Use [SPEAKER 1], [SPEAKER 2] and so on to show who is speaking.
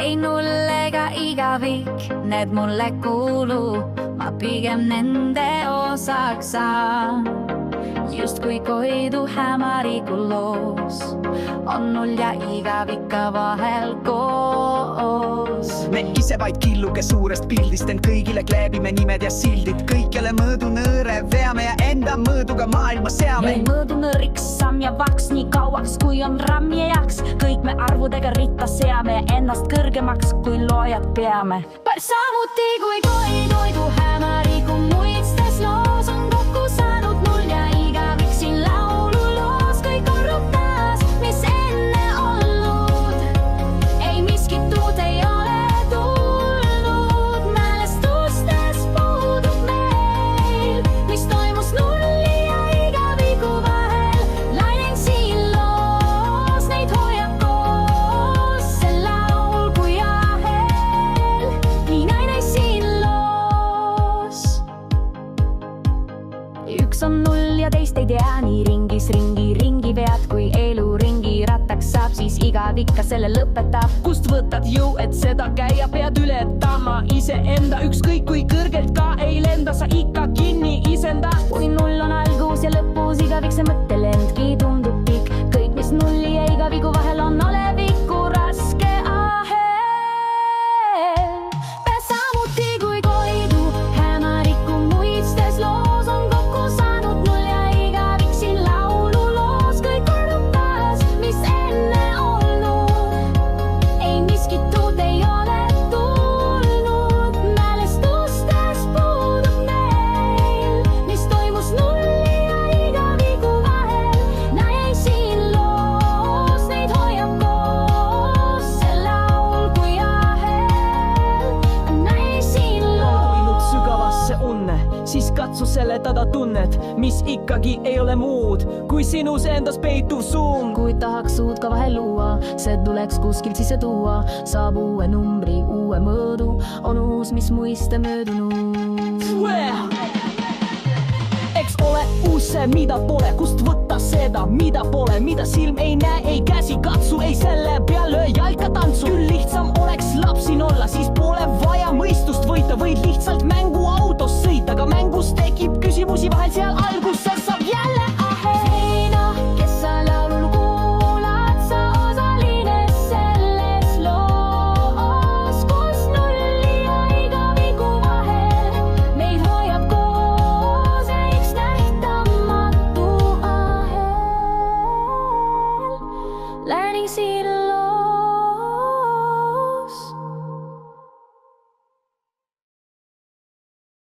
[SPEAKER 1] ei null ega igavik, need mulle kuulu, ma pigem nende osaks saan. Justkui Koidu Hämariku loos on null ja igavik ka vahel koos.
[SPEAKER 2] Me ise vaid killuke suurest pildist, ent kõigile kleebime nimed ja sildid. Kõikjale mõõdunõõre veame ja enda mõõduga maailma seame.
[SPEAKER 3] Jäi mõõdunõõriks samm ja vaks nii kauaks, kui on ramm ja jaks. Kõik me arvudega ritta seame ja ennast kõrgemaks, kui loojad peame.
[SPEAKER 1] Samuti kui Koidu Hämariku muistes loos on kokku saanud null ja igavik siin laululoos. Kõik korrub taas, mis enne olnud, ei miskit uut ei ole tulnud. Mälestustes puudub meil, mis toimus nulli ja igaviku vahel. Lainen siin loos, neid hoiab koos, see laul kui ahel. Nii naine siin loos. Üks on null ja teist ei tea, nii ringis ringi vead. Kui elu ringi rattaks saab, siis igavik ka selle lõpetab.
[SPEAKER 4] Kust võtad jõu, et seda käia pead ületama iseenda, ükskõik kui kõrgelt ka ei lenda, sa ikka kinni isenda.
[SPEAKER 3] Kui null on algus ja lõpus igavik, see mõttelendki tundub pikk. Kõik, mis nulli ja igaviku vahel on oleviku raske ahel.
[SPEAKER 1] Samuti kui Koidu Hämariku muistes loos on kokku saanud null ja igavik siin laululoos. Kõik korrub taas, mis enne olnud, ei miskit uut ei ole tulnud. Mälestustes puudub meil, mis toimus nulli ja igaviku vahel. Naine siin loos, neid hoiab koos, see laul kui ahel. Naine siin loos.
[SPEAKER 4] Sügavasse unne, siis katsu seletada tunnet, mis ikkagi ei ole muud kui sinus endas peituv suund.
[SPEAKER 3] Kui tahaks uut ka vahel luua, see tuleks kuskilt sisse tuua. Saab uue numbri, uue mõõdu, on uus, mis muiste möödunud.
[SPEAKER 4] Eks ole uus see, mida pole, kust võtta seda, mida pole, mida silm ei näe, ei käsi katsu, ei selle peal löö jalka tantsu. Küll lihtsam oleks lapsin olla, siis pole vaja mõistust võita, võid lihtsalt mänguautos sõita, aga mängus tekib küsimusi vahel, seal alguses saab jälle ahel.
[SPEAKER 1] Sina, kes sa laulul kuulad, sa osaline selles loos, kus nulli ja igaviku vahel meid hoiab koos üks nähtamatu ahel. Learning siin